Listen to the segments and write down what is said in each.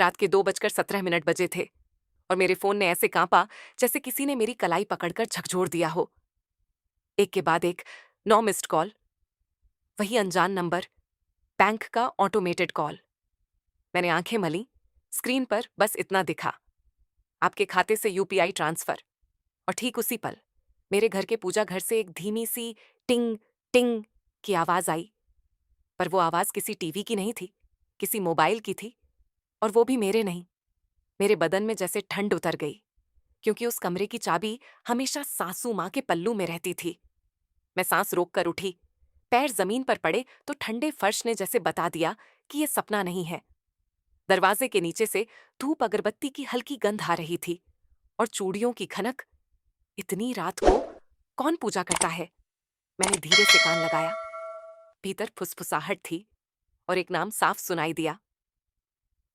रात के 2:17 बजे थे और मेरे फोन ने ऐसे कांपा जैसे किसी ने मेरी कलाई पकड़कर झकझोर दिया हो। एक के बाद एक 9 मिस्ड कॉल, वही अनजान नंबर, बैंक का ऑटोमेटेड कॉल। मैंने आंखें मली, स्क्रीन पर बस इतना दिखा, आपके खाते से यूपीआई ट्रांसफर। और ठीक उसी पल मेरे घर के पूजा घर से एक धीमी सी टिंग टिंग की आवाज आई। पर वो आवाज किसी टीवी की नहीं थी, किसी मोबाइल की थी, और वो भी मेरे नहीं। मेरे बदन में जैसे ठंड उतर गई, क्योंकि उस कमरे की चाबी हमेशा सासू माँ के पल्लू में रहती थी। मैं सांस रोककर उठी, पैर जमीन पर पड़े तो ठंडे फर्श ने जैसे बता दिया कि ये सपना नहीं है। दरवाजे के नीचे से धूप अगरबत्ती की हल्की गंध आ रही थी और चूड़ियों की खनक। इतनी रात को कौन पूजा करता है? मैंने धीरे से कान लगाया। भीतर फुसफुसाहट थी और एक नाम साफ सुनाई दिया,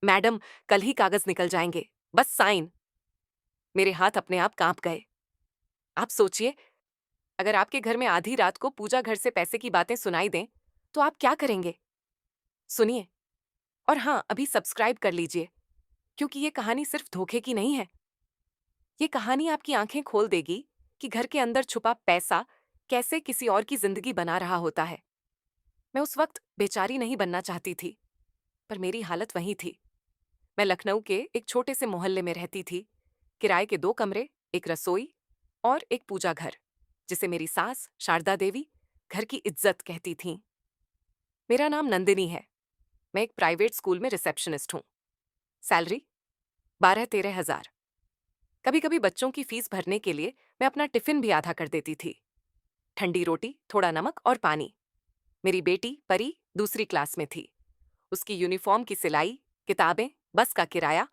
मैडम, कल ही कागज निकल जाएंगे, बस साइन। मेरे हाथ अपने आप कांप गए। आप सोचिए, अगर आपके घर में आधी रात को पूजा घर से पैसे की बातें सुनाई दें तो आप क्या करेंगे? सुनिए, और हाँ, अभी सब्सक्राइब कर लीजिए, क्योंकि ये कहानी सिर्फ धोखे की नहीं है। ये कहानी आपकी आंखें खोल देगी कि घर के अंदर छुपा पैसा कैसे किसी और की जिंदगी बना रहा होता है। मैं उस वक्त बेचारी नहीं बनना चाहती थी, पर मेरी हालत वही थी। मैं लखनऊ के एक छोटे से मोहल्ले में रहती थी। किराए के 2 कमरे, एक रसोई और एक पूजा घर, जिसे मेरी सास शारदा देवी घर की इज्जत कहती थीं। मेरा नाम नंदिनी है। मैं एक प्राइवेट स्कूल में रिसेप्शनिस्ट हूँ। सैलरी 12-13 हज़ार। कभी कभी बच्चों की फीस भरने के लिए मैं अपना टिफिन भी आधा कर देती थी। ठंडी रोटी, थोड़ा नमक और पानी। मेरी बेटी परी दूसरी क्लास में थी। उसकी यूनिफॉर्म की सिलाई, किताबें, बस का किराया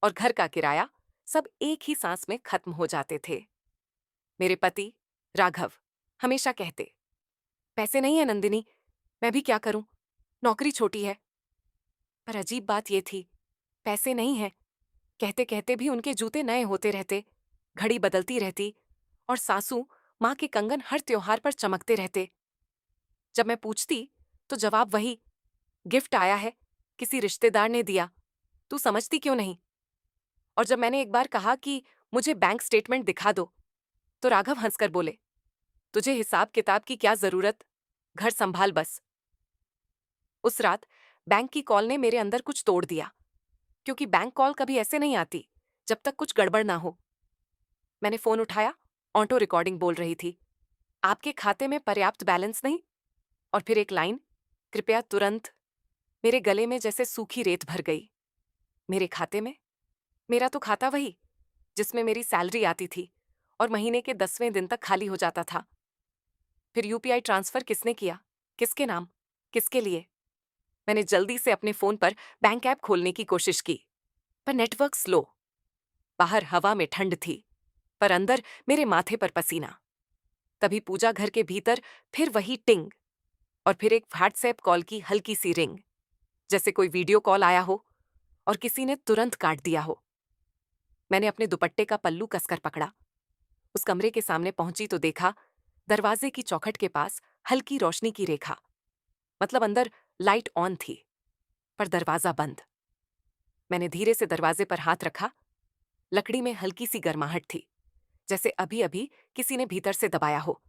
और घर का किराया सब एक ही सांस में खत्म हो जाते थे। मेरे पति राघव हमेशा कहते, पैसे नहीं है नंदिनी, मैं भी क्या करूं, नौकरी छोटी है। पर अजीब बात यह थी, पैसे नहीं है कहते कहते भी उनके जूते नए होते रहते, घड़ी बदलती रहती और सासू माँ के कंगन हर त्योहार पर चमकते रहते। जब मैं पूछती तो जवाब वही, गिफ्ट आया है, किसी रिश्तेदार ने दिया, तू समझती क्यों नहीं? और जब मैंने एक बार कहा कि मुझे बैंक स्टेटमेंट दिखा दो, तो राघव हंसकर बोले, तुझे हिसाब किताब की क्या जरूरत, घर संभाल बस। उस रात बैंक की कॉल ने मेरे अंदर कुछ तोड़ दिया, क्योंकि बैंक कॉल कभी ऐसे नहीं आती जब तक कुछ गड़बड़ ना हो। मैंने फोन उठाया, ऑटो रिकॉर्डिंग बोल रही थी, आपके खाते में पर्याप्त बैलेंस नहीं। और फिर एक लाइन, कृपया तुरंत। मेरे गले में जैसे सूखी रेत भर गई। मेरे खाते में? मेरा तो खाता वही जिसमें मेरी सैलरी आती थी और महीने के 10वें दिन तक खाली हो जाता था। फिर यूपीआई ट्रांसफर किसने किया, किसके नाम, किसके लिए? मैंने जल्दी से अपने फोन पर बैंक ऐप खोलने की कोशिश की, पर नेटवर्क स्लो। बाहर हवा में ठंड थी, पर अंदर मेरे माथे पर पसीना। तभी पूजा घर के भीतर फिर वही टिंग, और फिर एक व्हाट्सएप कॉल की हल्की सी रिंग, जैसे कोई वीडियो कॉल आया हो और किसी ने तुरंत काट दिया हो। मैंने अपने दुपट्टे का पल्लू कसकर पकड़ा। उस कमरे के सामने पहुंची तो देखा, दरवाजे की चौखट के पास हल्की रोशनी की रेखा, मतलब अंदर लाइट ऑन थी, पर दरवाजा बंद। मैंने धीरे से दरवाजे पर हाथ रखा। लकड़ी में हल्की सी गर्माहट थी, जैसे अभी अभी किसी ने भीतर से दबाया हो।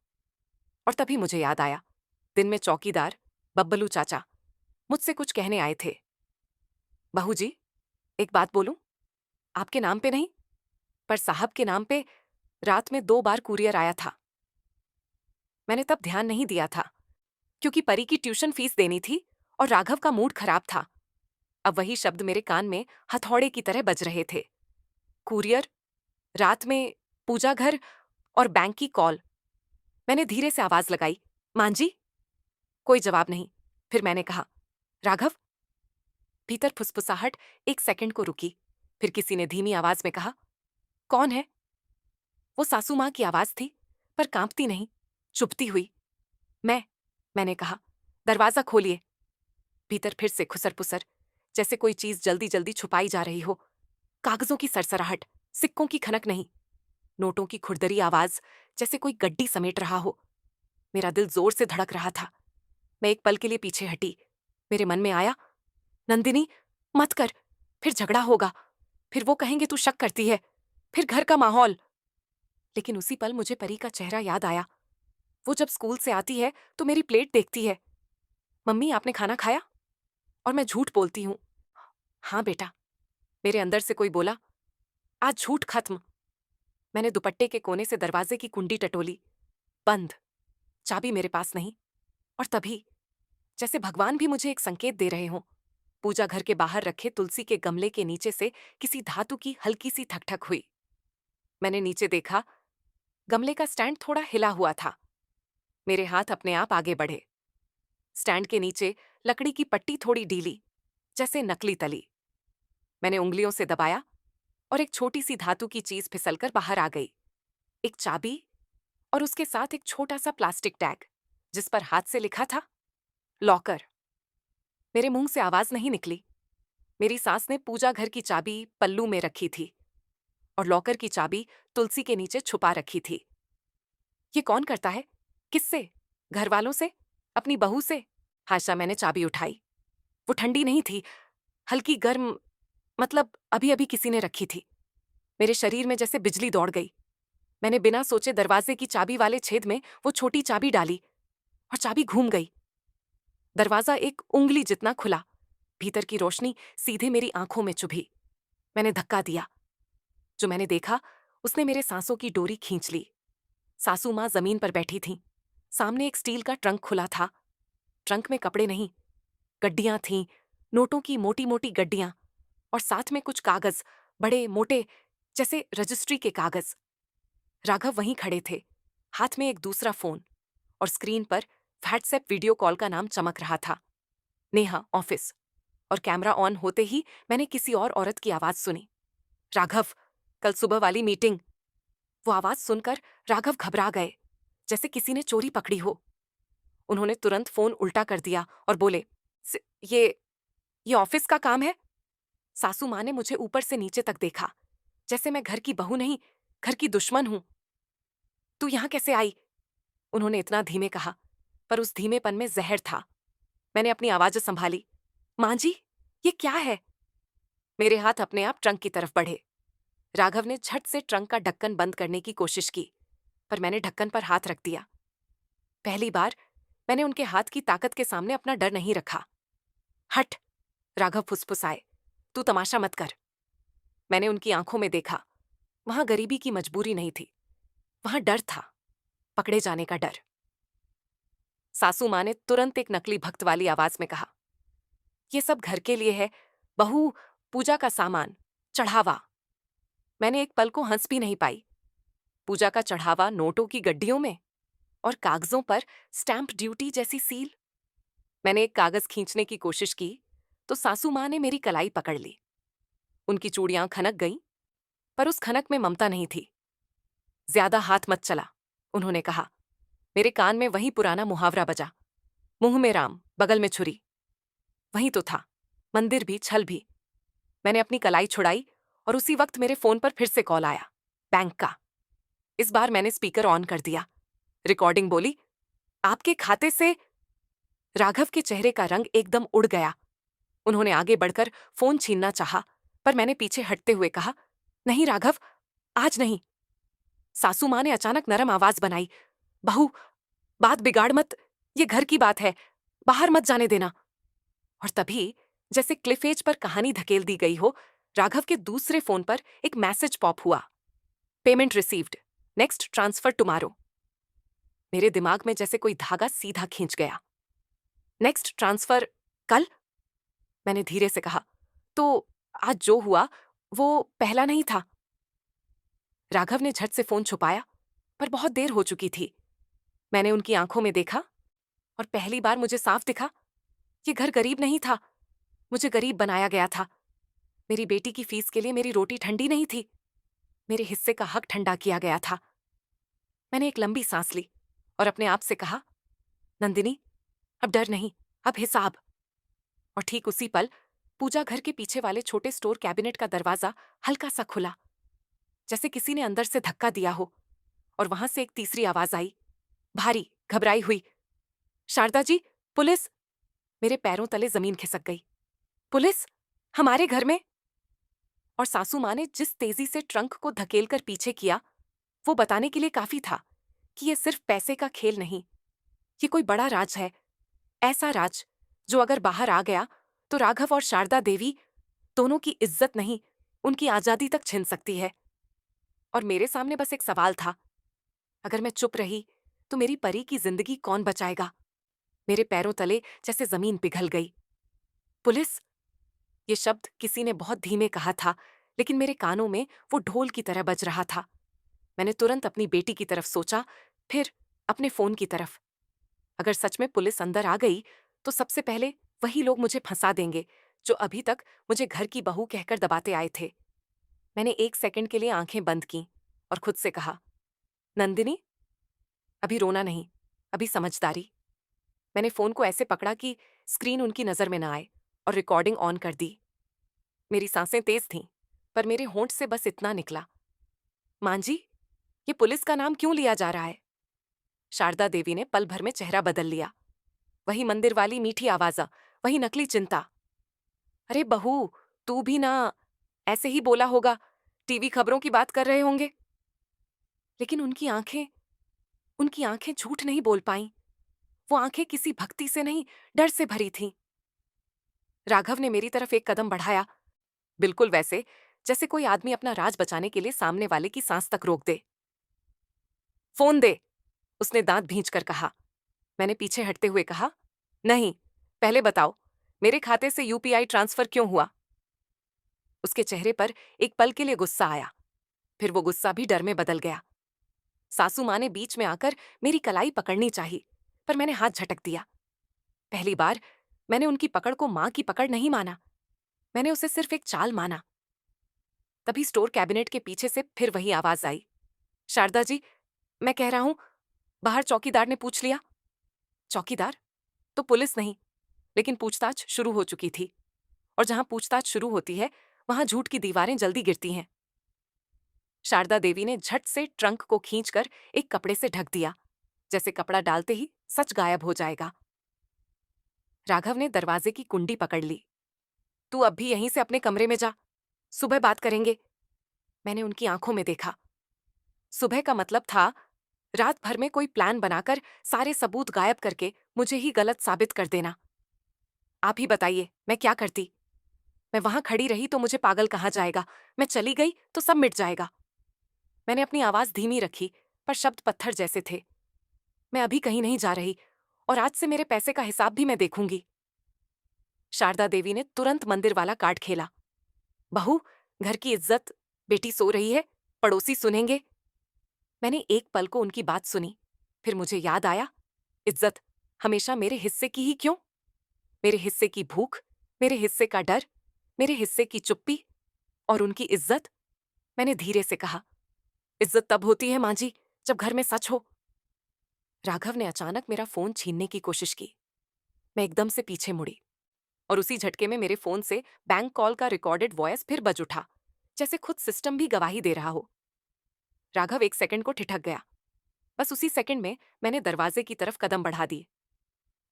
और तभी मुझे याद आया, दिन में चौकीदार बब्बलू चाचा मुझसे कुछ कहने आए थे। बहू जी, एक बात बोलूं, आपके नाम पे नहीं, पर साहब के नाम पे रात में 2 बार कुरियर आया था। मैंने तब ध्यान नहीं दिया था, क्योंकि परी की ट्यूशन फीस देनी थी और राघव का मूड खराब था। अब वही शब्द मेरे कान में हथौड़े की तरह बज रहे थे, कुरियर, रात में, पूजा घर और बैंक की कॉल। मैंने धीरे से आवाज लगाई, मां जी। कोई जवाब नहीं। फिर मैंने कहा, राघव। भीतर फुसफुसाहट 1 सेकंड को रुकी, फिर किसी ने धीमी आवाज में कहा, कौन है? वो सासू मां की आवाज थी, पर कांपती नहीं, चुभती हुई। मैंने कहा, दरवाजा खोलिए। भीतर फिर से खुसर पुसर, जैसे कोई चीज जल्दी जल्दी छुपाई जा रही हो। कागजों की सरसराहट, सिक्कों की खनक नहीं, नोटों की खुरदरी आवाज, जैसे कोई गड्डी समेट रहा हो। मेरा दिल जोर से धड़क रहा था। मैं एक पल के लिए पीछे हटी। मेरे मन में आया, नंदिनी, मत कर, फिर झगड़ा होगा, फिर वो कहेंगे तू शक करती है, फिर घर का माहौल। लेकिन उसी पल मुझे परी का चेहरा याद आया। वो जब स्कूल से आती है तो मेरी प्लेट देखती है, मम्मी आपने खाना खाया? और मैं झूठ बोलती हूँ, हाँ बेटा। मेरे अंदर से कोई बोला, आज झूठ खत्म। मैंने दुपट्टे के कोने से दरवाजे की कुंडी टटोली, बंद, चाबी मेरे पास नहीं। और तभी, जैसे भगवान भी मुझे एक संकेत दे रहे हों, पूजा घर के बाहर रखे तुलसी के गमले के नीचे से किसी धातु की हल्की सी ठकठक हुई। मैंने नीचे देखा, गमले का स्टैंड थोड़ा हिला हुआ था। मेरे हाथ अपने आप आगे बढ़े। स्टैंड के नीचे लकड़ी की पट्टी थोड़ी ढीली, जैसे नकली तली। मैंने उंगलियों से दबाया और एक छोटी सी धातु की चीज फिसलकर बाहर आ गई। एक चाबी और उसके साथ एक छोटा सा प्लास्टिक टैग, जिस पर हाथ से लिखा था, लॉकर। मेरे मुंह से आवाज नहीं निकली। मेरी सास ने पूजा घर की चाबी पल्लू में रखी थी और लॉकर की चाबी तुलसी के नीचे छुपा रखी थी। ये कौन करता है? किससे? घर वालों से? अपनी बहू से? हाशा, मैंने चाबी उठाई। वो ठंडी नहीं थी, हल्की गर्म, मतलब अभी अभी किसी ने रखी थी। मेरे शरीर में जैसे बिजली दौड़ गई। मैंने बिना सोचे दरवाजे की चाबी वाले छेद में वो छोटी चाबी डाली और चाबी घूम गई। दरवाजा एक उंगली जितना खुला। भीतर की रोशनी सीधे मेरी आंखों में चुभी। मैंने धक्का दिया। जो मैंने देखा, उसने मेरे सांसों की डोरी खींच ली। सासू माँ जमीन पर बैठी थीं। सामने एक स्टील का ट्रंक खुला था। ट्रंक में कपड़े नहीं, गड्डियां थीं, नोटों की मोटी मोटी गड्डियां, और साथ में कुछ कागज, बड़े मोटे, जैसे रजिस्ट्री के कागज। राघव वहीं खड़े थे, हाथ में एक दूसरा फोन, और स्क्रीन पर व्हाट्सएप वीडियो कॉल का नाम चमक रहा था, नेहा ऑफिस। और कैमरा ऑन होते ही मैंने किसी और औरत की आवाज सुनी, राघव, कल सुबह वाली मीटिंग। वो आवाज सुनकर राघव घबरा गए, जैसे किसी ने चोरी पकड़ी हो। उन्होंने तुरंत फोन उल्टा कर दिया और बोले, "स- ये ये ऑफिस का काम है?" सासू माँ ने मुझे ऊपर से नीचे तक देखा, जैसे मैं घर की बहू नहीं, घर की दुश्मन हूं। तू यहां कैसे आई? उन्होंने इतना धीमे कहा, पर उस धीमेपन में जहर था। मैंने अपनी आवाज संभाली, माँ जी, ये क्या है? मेरे हाथ अपने आप ट्रंक की तरफ बढ़े। राघव ने झट से ट्रंक का ढक्कन बंद करने की कोशिश की, पर मैंने ढक्कन पर हाथ रख दिया। पहली बार मैंने उनके हाथ की ताकत के सामने अपना डर नहीं रखा। हट, राघव फुसफुसाए, तू तमाशा मत कर। मैंने उनकी आंखों में देखा। वहां गरीबी की मजबूरी नहीं थी, वहां डर था, पकड़े जाने का डर। सासू माँ ने तुरंत एक नकली भक्त वाली आवाज में कहा, ये सब घर के लिए है, बहू, पूजा का सामान, चढ़ावा। मैंने एक पल को हंस भी नहीं पाई। पूजा का चढ़ावा नोटों की गड्डियों में, और कागजों पर स्टैंप ड्यूटी जैसी सील। मैंने एक कागज खींचने की कोशिश की तो सासू माँ ने मेरी कलाई पकड़ ली। उनकी चूड़ियां खनक गईं, पर उस खनक में ममता नहीं थी। ज्यादा हाथ मत चला, उन्होंने कहा। मेरे कान में वही पुराना मुहावरा बजा, मुंह में राम, बगल में छुरी। वही तो था, मंदिर भी, छल भी। मैंने अपनी कलाई छुड़ाई और उसी वक्त मेरे फोन पर फिर से कॉल आया, बैंक का। इस बार मैंने स्पीकर ऑन कर दिया। रिकॉर्डिंग बोली, आपके खाते से। राघव के चेहरे का रंग एकदम उड़ गया। उन्होंने आगे बढ़कर फोन छीनना चाहा, पर मैंने पीछे हटते हुए कहा, नहीं राघव, आज नहीं। सासू माँ ने अचानक नरम आवाज बनाई, बहू, बात बिगाड़ मत, ये घर की बात है, बाहर मत जाने देना। और तभी, जैसे क्लिफ एज पर कहानी धकेल दी गई हो, राघव के दूसरे फोन पर एक मैसेज पॉप हुआ, payment received, next transfer tomorrow. मेरे दिमाग में जैसे कोई धागा सीधा खींच गया। नेक्स्ट ट्रांसफर कल? मैंने धीरे से कहा, तो आज जो हुआ वो पहला नहीं था। राघव ने झट से फोन छुपाया, पर बहुत देर हो चुकी थी। मैंने उनकी आंखों में देखा और पहली बार मुझे साफ दिखा, ये घर गरीब नहीं था, मुझे गरीब बनाया गया था। मेरी बेटी की फीस के लिए मेरी रोटी ठंडी नहीं थी, मेरे हिस्से का हक ठंडा किया गया था। मैंने एक लंबी सांस ली और अपने आप से कहा, नंदिनी, अब डर नहीं, अब हिसाब। और ठीक उसी पल पूजा घर के पीछे वाले छोटे स्टोर कैबिनेट का दरवाजा हल्का सा खुला, जैसे किसी ने अंदर से धक्का दिया हो, और वहां से एक तीसरी आवाज आई, भारी, घबराई हुई, शारदा जी, पुलिस। मेरे पैरों तले जमीन खिसक गई। पुलिस? हमारे घर में? और सासू माँ ने जिस तेजी से ट्रंक को धकेलकर पीछे किया, वो बताने के लिए काफी था कि ये सिर्फ पैसे का खेल नहीं, ये कोई बड़ा राज है। ऐसा राज जो अगर बाहर आ गया तो राघव और शारदा देवी दोनों की इज्जत नहीं, उनकी आजादी तक छिन सकती है। और मेरे सामने बस एक सवाल था, अगर मैं चुप रही तो मेरी परी की जिंदगी कौन बचाएगा? मेरे पैरों तले जैसे जमीन पिघल गई। पुलिस? ये शब्द किसी ने बहुत धीमे कहा था, लेकिन मेरे कानों में वो ढोल की तरह बज रहा था। मैंने तुरंत अपनी बेटी की तरफ सोचा, फिर अपने फोन की तरफ। अगर सच में पुलिस अंदर आ गई तो सबसे पहले वही लोग मुझे फंसा देंगे जो अभी तक मुझे घर की बहू कहकर दबाते आए थे। मैंने 1 सेकंड के लिए आंखें बंद की और खुद से कहा, नंदिनी, अभी रोना नहीं, अभी समझदारी। मैंने फोन को ऐसे पकड़ा कि स्क्रीन उनकी नजर में न आए और रिकॉर्डिंग ऑन कर दी। मेरी सांसें तेज थीं, पर मेरे होंठ से बस इतना निकला, मां जी, ये पुलिस का नाम क्यों लिया जा रहा है? शारदा देवी ने पल भर में चेहरा बदल लिया। वही मंदिर वाली मीठी आवाज़, वही नकली चिंता। अरे बहू, तू भी ना ऐसे ही बोला होगा, टीवी खबरों की बात कर रहे होंगे। लेकिन उनकी आंखें झूठ नहीं बोल पाईं। वो आंखें किसी भक्ति से नहीं, डर से भरी थीं। राघव ने मेरी तरफ एक कदम बढ़ाया, बिल्कुल वैसे जैसे कोई आदमी अपना राज बचाने के लिए सामने वाले की सांस तक रोक दे। फोन दे, उसने दांत भींच कर कहा। मैंने पीछे हटते हुए कहा, नहीं, पहले बताओ, मेरे खाते से यूपीआई ट्रांसफर क्यों हुआ? उसके चेहरे पर एक पल के लिए गुस्सा आया, फिर वो गुस्सा भी डर में बदल गया। सासू माँ ने बीच में आकर मेरी कलाई पकड़नी चाही, पर मैंने हाथ झटक दिया। पहली बार मैंने उनकी पकड़ को माँ की पकड़ नहीं माना, मैंने उसे सिर्फ एक चाल माना। तभी स्टोर कैबिनेट के पीछे से फिर वही आवाज आई, शारदा जी, मैं कह रहा हूं, बाहर चौकीदार ने पूछ लिया। चौकीदार? तो पुलिस नहीं, लेकिन पूछताछ शुरू हो चुकी थी, और जहां पूछताछ शुरू होती है वहां झूठ की दीवारें जल्दी गिरती हैं। शारदा देवी ने झट से ट्रंक को खींचकर एक कपड़े से ढक दिया, जैसे कपड़ा डालते ही सच गायब हो जाएगा। राघव ने दरवाजे की कुंडी पकड़ ली। तू अब भी यहीं से अपने कमरे में जा, सुबह बात करेंगे। मैंने उनकी आंखों में देखा। सुबह का मतलब था रात भर में कोई प्लान बनाकर सारे सबूत गायब करके मुझे ही गलत साबित कर देना। आप ही बताइए, मैं क्या करती? मैं वहां खड़ी रही तो मुझे पागल कहा जाएगा, मैं चली गई तो सब मिट जाएगा। मैंने अपनी आवाज धीमी रखी, पर शब्द पत्थर जैसे थे। मैं अभी कहीं नहीं जा रही, और आज से मेरे पैसे का हिसाब भी मैं देखूंगी। शारदा देवी ने तुरंत मंदिर वाला कार्ड खेला। बहू, घर की इज्जत, बेटी सो रही है, पड़ोसी सुनेंगे। मैंने एक पल को उनकी बात सुनी, फिर मुझे याद आया, इज्जत हमेशा मेरे हिस्से की ही क्यों? मेरे हिस्से की भूख, मेरे हिस्से का डर, मेरे हिस्से की चुप्पी और उनकी इज्जत। मैंने धीरे से कहा, इज्जत तब होती है मां जी, जब घर में सच हो। राघव ने अचानक मेरा फोन छीनने की कोशिश की। मैं एकदम से पीछे मुड़ी, और उसी झटके में मेरे फोन से बैंक कॉल का रिकॉर्डेड वॉइस फिर बज उठा, जैसे खुद सिस्टम भी गवाही दे रहा हो। राघव 1 सेकंड को ठिठक गया। बस उसी सेकंड में मैंने दरवाजे की तरफ कदम बढ़ा दिए।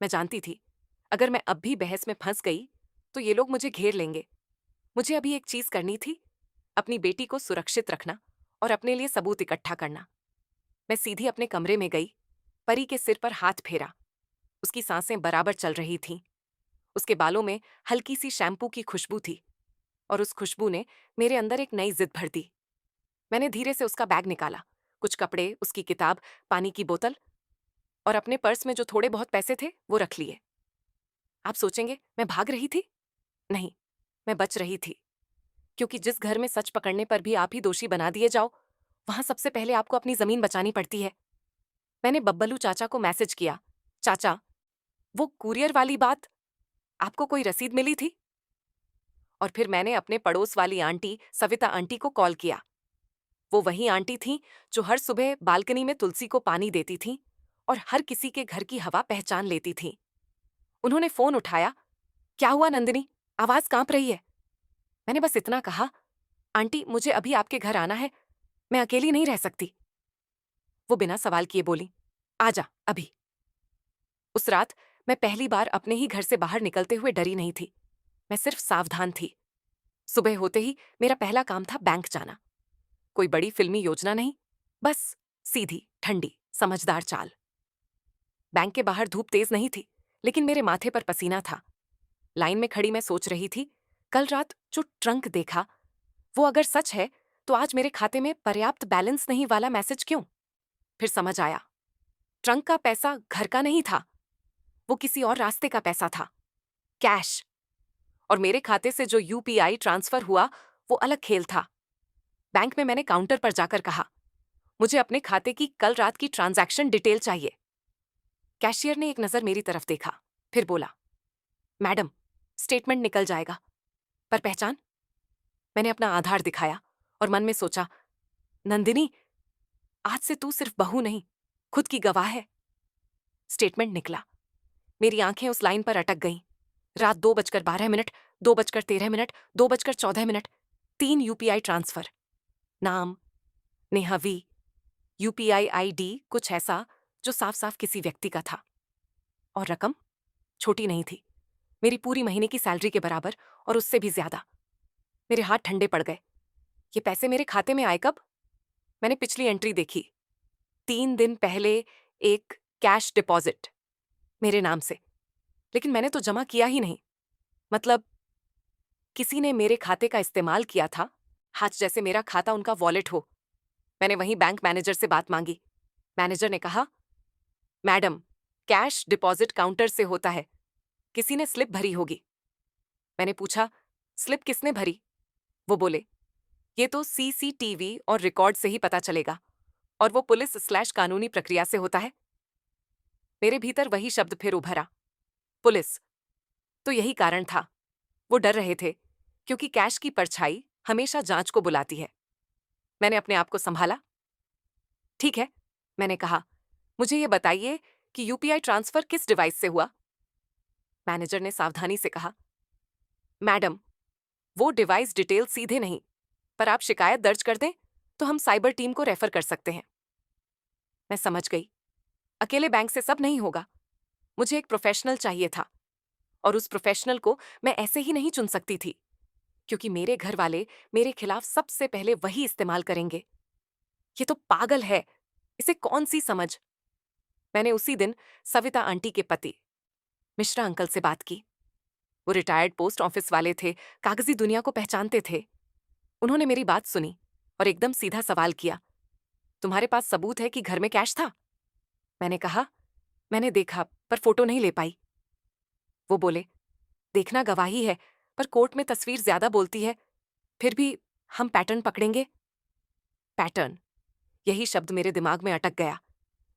मैं जानती थी, अगर मैं अब भी बहस में फंस गई तो ये लोग मुझे घेर लेंगे। मुझे अभी एक चीज करनी थी, अपनी बेटी को सुरक्षित रखना और अपने लिए सबूत इकट्ठा करना। मैं सीधी अपने कमरे में गई, परी के सिर पर हाथ फेरा। उसकी सांसें बराबर चल रही थीं। उसके बालों में हल्की सी शैम्पू की खुशबू थी, और उस खुशबू ने मेरे अंदर एक नई जिद भर दी। मैंने धीरे से उसका बैग निकाला, कुछ कपड़े, उसकी किताब, पानी की बोतल, और अपने पर्स में जो थोड़े बहुत पैसे थे वो रख लिए। आप सोचेंगे मैं भाग रही थी? नहीं, मैं बच रही थी, क्योंकि जिस घर में सच पकड़ने पर भी आप ही दोषी बना दिए जाओ, वहां सबसे पहले आपको अपनी जमीन बचानी पड़ती है। मैंने बब्बलू चाचा को मैसेज किया, चाचा, वो कुरियर वाली बात, आपको कोई रसीद मिली थी? और फिर मैंने अपने पड़ोस वाली आंटी सविता आंटी को कॉल किया। वो वही आंटी थीं जो हर सुबह बालकनी में तुलसी को पानी देती थीं और हर किसी के घर की हवा पहचान लेती थीं। उन्होंने फोन उठाया, क्या हुआ नंदिनी, आवाज कांप रही है? मैंने बस इतना कहा, आंटी, मुझे अभी आपके घर आना है, मैं अकेली नहीं रह सकती। वो बिना सवाल किए बोली, आजा अभी। उस रात मैं पहली बार अपने ही घर से बाहर निकलते हुए डरी नहीं थी, मैं सिर्फ सावधान थी। सुबह होते ही मेरा पहला काम था बैंक जाना। कोई बड़ी फिल्मी योजना नहीं, बस सीधी, ठंडी, समझदार चाल। बैंक के बाहर धूप तेज नहीं थी, लेकिन मेरे माथे पर पसीना था। लाइन में खड़ी मैं सोच रही थी, कल रात जो ट्रंक देखा, वो अगर सच है, तो आज मेरे खाते में पर्याप्त बैलेंस नहीं वाला मैसेज क्यों? फिर समझ आया, ट्रंक का पैसा घर का नहीं था, वो किसी और रास्ते का पैसा था, कैश। और मेरे खाते से जो यूपीआई ट्रांसफर हुआ, वो अलग खेल था। बैंक में मैंने काउंटर पर जाकर कहा, मुझे अपने खाते की कल रात की ट्रांजैक्शन डिटेल चाहिए। कैशियर ने एक नजर मेरी तरफ देखा, फिर बोला, मैडम, स्टेटमेंट निकल जाएगा, पर पहचान? मैंने अपना आधार दिखाया और मन में सोचा, नंदिनी, आज से तू सिर्फ बहू नहीं, खुद की गवाह है। स्टेटमेंट निकला। मेरी आंखें उस लाइन पर अटक गईं। रात 2:12, 2:13, 2:14, 3 यूपीआई ट्रांसफर। नाम नेहा वी, यूपीआई आईडी कुछ ऐसा जो साफ साफ किसी व्यक्ति का था। और रकम छोटी नहीं थी, मेरी पूरी महीने की सैलरी के बराबर, और उससे भी ज्यादा। मेरे हाथ ठंडे पड़ गए। ये पैसे मेरे खाते में आए कब? मैंने पिछली एंट्री देखी। 3 दिन पहले एक कैश डिपॉजिट मेरे नाम से, लेकिन मैंने तो जमा किया ही नहीं। मतलब किसी ने मेरे खाते का इस्तेमाल किया था, हाथ जैसे मेरा खाता उनका वॉलेट हो। मैंने वहीं बैंक मैनेजर से बात मांगी। मैनेजर ने कहा, मैडम, कैश डिपॉजिट काउंटर से होता है, किसी ने स्लिप भरी होगी। मैंने पूछा, स्लिप किसने भरी? वो बोले, ये तो सीसीटीवी और रिकॉर्ड से ही पता चलेगा, और वो पुलिस/कानूनी प्रक्रिया से होता है। मेरे भीतर वही शब्द फिर उभरा, पुलिस। तो यही कारण था, वो डर रहे थे, क्योंकि कैश की परछाई हमेशा जांच को बुलाती है। मैंने अपने आप को संभाला। ठीक है, मैंने कहा, मुझे ये बताइए कि यूपीआई ट्रांसफर किस डिवाइस से हुआ? मैनेजर ने सावधानी से कहा, मैडम, वो डिवाइस डिटेल सीधे नहीं, पर आप शिकायत दर्ज कर दें तो हम साइबर टीम को रेफर कर सकते हैं। मैं समझ गई, अकेले बैंक से सब नहीं होगा। मुझे एक प्रोफेशनल चाहिए था, और उस प्रोफेशनल को मैं ऐसे ही नहीं चुन सकती थी, क्योंकि मेरे घर वाले मेरे खिलाफ सबसे पहले वही इस्तेमाल करेंगे। ये तो पागल है, इसे कौन सी समझ। मैंने उसी दिन सविता आंटी के पति मिश्रा अंकल से बात की। वो रिटायर्ड पोस्ट ऑफिस वाले थे, कागजी दुनिया को पहचानते थे। उन्होंने मेरी बात सुनी और एकदम सीधा सवाल किया, तुम्हारे पास सबूत है कि घर में कैश था? मैंने कहा, मैंने देखा, पर फोटो नहीं ले पाई। वो बोले, देखना गवाही है, पर कोर्ट में तस्वीर ज्यादा बोलती है। फिर भी हम पैटर्न पकड़ेंगे। पैटर्न, यही शब्द मेरे दिमाग में अटक गया,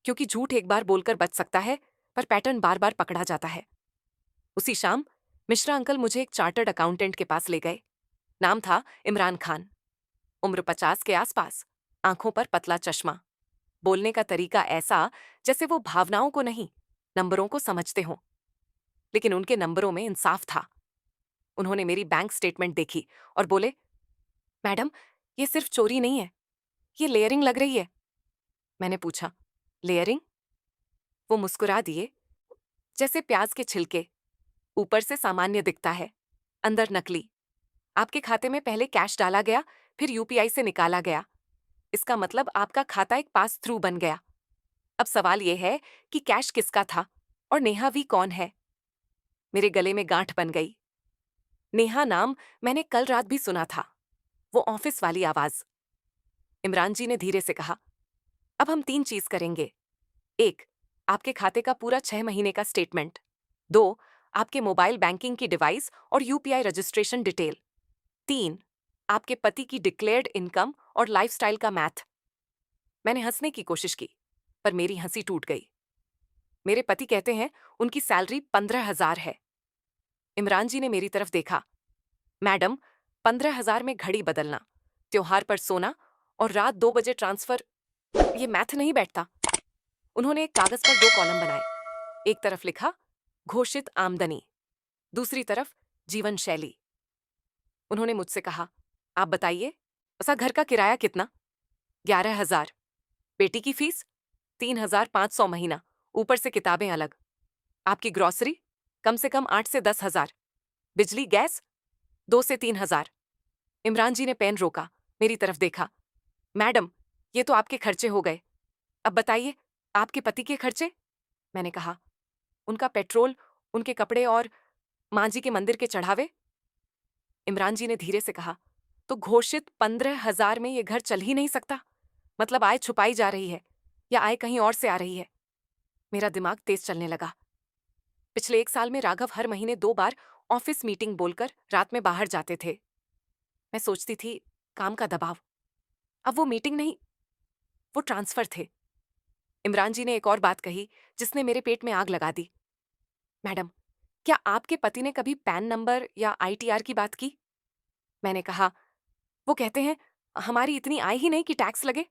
क्योंकि झूठ एक बार बोलकर बच सकता है, पर पैटर्न बार बार पकड़ा जाता है। उसी शाम मिश्रा अंकल मुझे एक चार्टर्ड अकाउंटेंट के पास ले गए। नाम था इमरान खान, उम्र 50 के आसपास, आंखों पर पतला चश्मा, बोलने का तरीका ऐसा जैसे वो भावनाओं को नहीं, नंबरों को समझते हों। लेकिन उनके नंबरों में इंसाफ था। उन्होंने मेरी बैंक स्टेटमेंट देखी और बोले, मैडम, ये सिर्फ चोरी नहीं है, ये लेयरिंग लग रही है। मैंने पूछा, लेयरिंग? वो मुस्कुरा दिए, जैसे प्याज के छिलके, ऊपर से सामान्य दिखता है, अंदर नकली। आपके खाते में पहले कैश डाला गया, फिर यूपीआई से निकाला गया। इसका मतलब आपका खाता एक पास थ्रू बन गया। अब सवाल यह है कि कैश किसका था और नेहा वी कौन है? मेरे गले में गांठ बन गई। नेहा नाम मैंने कल रात भी सुना था, वो ऑफिस वाली आवाज। इमरान जी ने धीरे से कहा, अब हम 3 चीज करेंगे। 1, आपके खाते का पूरा 6 महीने का स्टेटमेंट। 2, आपके मोबाइल बैंकिंग की डिवाइस और यूपीआई रजिस्ट्रेशन डिटेल। 3, आपके पति की डिक्लेयर्ड इनकम और लाइफस्टाइल का मैथ। मैंने हंसने की कोशिश की, पर मेरी हंसी टूट गई। मेरे पति कहते हैं उनकी सैलरी 15,000 है। इमरान जी ने मेरी तरफ देखा, मैडम, 15,000 में घड़ी बदलना, त्योहार पर सोना और रात 2 बजे ट्रांसफर, ये मैथ नहीं बैठता। उन्होंने एक कागज पर 2 कॉलम बनाए। एक तरफ लिखा, घोषित आमदनी, दूसरी तरफ जीवन शैली। उन्होंने मुझसे कहा, आप बताइए, ऐसा घर का किराया कितना? 11,000। बेटी की फीस 3,500 महीना, ऊपर से किताबें अलग। आपकी ग्रॉसरी कम से कम 8 से 10,000। बिजली गैस 2 से 3,000। इमरान जी ने पेन रोका, मेरी तरफ देखा। मैडम, ये तो आपके खर्चे हो गए। अब बताइए, आपके पति के खर्चे? मैंने कहा, उनका पेट्रोल, उनके कपड़े और माँ जी के मंदिर के चढ़ावे। इमरान जी ने धीरे से कहा, तो घोषित 15,000 में ये घर चल ही नहीं सकता। मतलब आय छुपाई जा रही है या आय कहीं और से आ रही है। मेरा दिमाग तेज चलने लगा। पिछले 1 साल में राघव हर महीने 2 बार ऑफिस मीटिंग बोलकर रात में बाहर जाते थे। मैं सोचती थी, काम का दबाव। अब वो मीटिंग नहीं, वो ट्रांसफर थे। इमरान जी ने एक और बात कही जिसने मेरे पेट में आग लगा दी। मैडम, क्या आपके पति ने कभी पैन नंबर या आईटीआर की बात की? मैंने कहा, वो कहते हैं हमारी इतनी आय ही नहीं कि टैक्स लगे।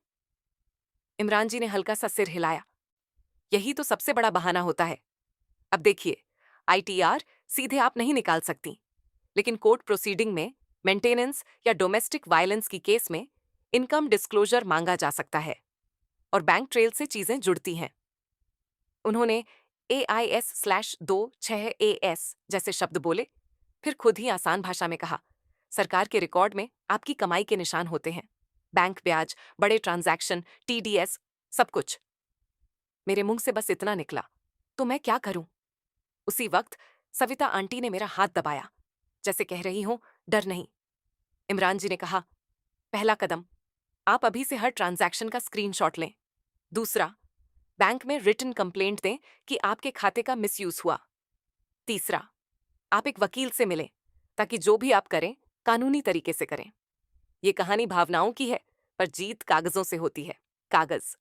इमरान जी ने हल्का सा सिर हिलाया। यही तो सबसे बड़ा बहाना होता है। अब देखिए, आईटीआर सीधे आप नहीं निकाल सकती, लेकिन कोर्ट प्रोसीडिंग में मेंटेनेंस या डोमेस्टिक वायलेंस की केस में इनकम डिस्क्लोजर मांगा जा सकता है और बैंक ट्रेल से चीजें जुड़ती हैं। उन्होंने AIS/26AS जैसे शब्द बोले, फिर खुद ही आसान भाषा में कहा, सरकार के रिकॉर्ड में आपकी कमाई के निशान होते हैं, बैंक ब्याज, बड़े ट्रांजैक्शन, TDS, सब कुछ। मेरे मुंह से बस इतना निकला, तो मैं क्या करूं? उसी वक्त सविता आंटी ने मेरा हाथ दबाया, जैसे कह रही हूं, डर नहीं। इमरान जी ने कहा, पहला कदम, आप अभी से हर ट्रांजैक्शन का स्क्रीनशॉट लें। दूसरा, बैंक में रिटन कंप्लेंट दें कि आपके खाते का मिसयूज हुआ। तीसरा, आप एक वकील से मिलें ताकि जो भी आप करें कानूनी तरीके से करें। ये कहानी भावनाओं की है, पर जीत कागजों से होती है। कागज।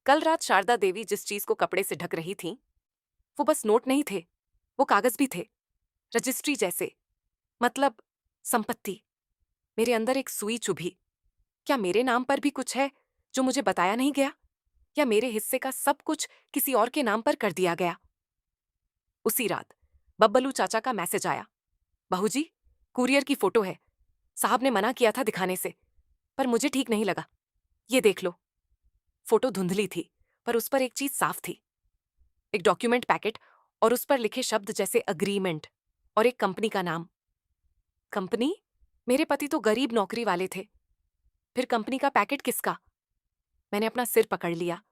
कल रात शारदा देवी जिस चीज को कपड़े से ढक रही थी, वो बस नोट नहीं थे, वो कागज भी थे, रजिस्ट्री जैसे। मतलब संपत्ति। मेरे अंदर एक सुई चुभी। क्या मेरे नाम पर भी कुछ है जो मुझे बताया नहीं गया, या मेरे हिस्से का सब कुछ किसी और के नाम पर कर दिया गया? उसी रात बब्बलू चाचा का मैसेज आया, बहू जी, कुरियर की फोटो है, साहब ने मना किया था दिखाने से, पर मुझे ठीक नहीं लगा, ये देख लो। फोटो धुंधली थी, पर उस पर एक चीज साफ थी, एक डॉक्यूमेंट पैकेट, और उस पर लिखे शब्द जैसे अग्रीमेंट, और एक कंपनी का नाम। कंपनी? मेरे पति तो गरीब नौकरी वाले थे, फिर कंपनी का पैकेट किसका? मैंने अपना सिर पकड़ लिया।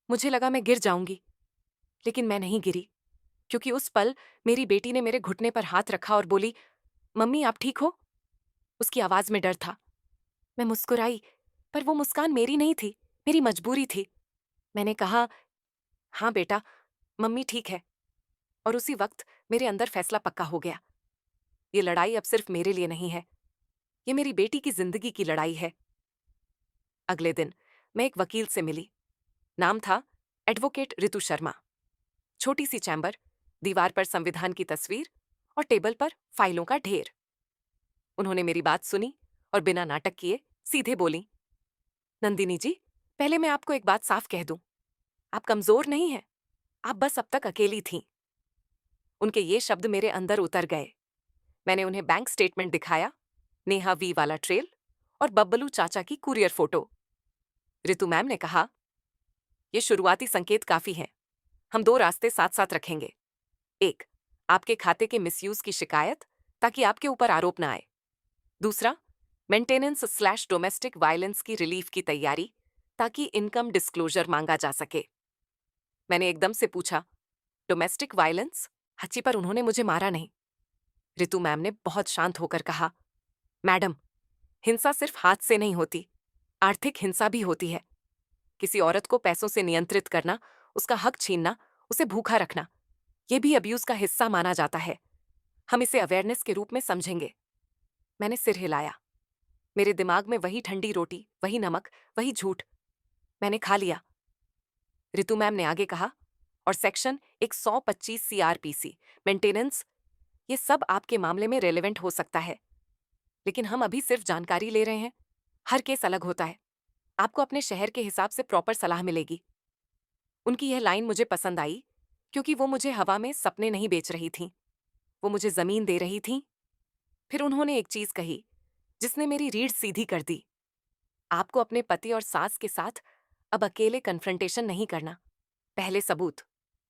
मुझे लगा मैं गिर जाऊंगी, लेकिन मैं नहीं गिरी, क्योंकि उस पल मेरी बेटी ने मेरे घुटने पर हाथ रखा और बोली, मम्मी आप ठीक हो? उसकी आवाज में डर था। मैं मुस्कुराई, पर वो मुस्कान मेरी नहीं थी, मेरी मजबूरी थी। मैंने कहा, हाँ बेटा, मम्मी ठीक है। और उसी वक्त मेरे अंदर फैसला पक्का हो गया। ये लड़ाई अब सिर्फ मेरे लिए नहीं है, ये मेरी बेटी की जिंदगी की लड़ाई है। अगले दिन मैं एक वकील से मिली। नाम था एडवोकेट रितु शर्मा। छोटी सी चैम्बर, दीवार पर संविधान की तस्वीर और टेबल पर फाइलों का ढेर। उन्होंने मेरी बात सुनी और बिना नाटक किए सीधे बोली, नंदिनी जी, पहले मैं आपको एक बात साफ कह दूं, आप कमजोर नहीं हैं, आप बस अब तक अकेली थीं। उनके ये शब्द मेरे अंदर उतर गए। मैंने उन्हें बैंक स्टेटमेंट दिखाया, नेहा वी वाला ट्रेल और बब्बलू चाचा की कुरियर फोटो। रितु मैम ने कहा, ये शुरुआती संकेत काफी हैं। हम 2 रास्ते साथ साथ रखेंगे। एक, आपके खाते के मिसयूज की शिकायत ताकि आपके ऊपर आरोप ना आए। दूसरा, मेंटेनेंस/डोमेस्टिक वायलेंस की रिलीफ की तैयारी ताकि इनकम डिस्क्लोजर मांगा जा सके। मैंने एकदम से पूछा, डोमेस्टिक वायलेंस? हची, पर उन्होंने मुझे मारा नहीं। रितु मैम ने बहुत शांत होकर कहा, मैडम, हिंसा सिर्फ हाथ से नहीं होती, आर्थिक हिंसा भी होती है। किसी औरत को पैसों से नियंत्रित करना, उसका हक छीनना, उसे भूखा रखना, यह भी अब्यूज का हिस्सा माना जाता है। हम इसे अवेयरनेस के रूप में समझेंगे। मैंने सिर हिलाया। मेरे दिमाग में वही ठंडी रोटी, वही नमक, वही झूठ। मैंने खा लिया। रितु मैम ने आगे कहा, और सेक्शन 125 CRPC, मेंटेनेंस, ये सब आपके मामले में रेलेवेंट हो सकता है, लेकिन हम अभी सिर्फ जानकारी ले रहे हैं। हर केस अलग होता है, आपको अपने शहर के हिसाब से प्रॉपर सलाह मिलेगी। उनकी यह लाइन मुझे पसंद आई, क्योंकि वो मुझे हवा में सपने नहीं बेच रही थीं, वो मुझे जमीन दे रही थीं। फिर उन्होंने एक चीज कही जिसने मेरी रीढ़ सीधी कर दी, आपको अपने पति और सास के साथ अब अकेले कन्फ्रंटेशन नहीं करना, पहले सबूत,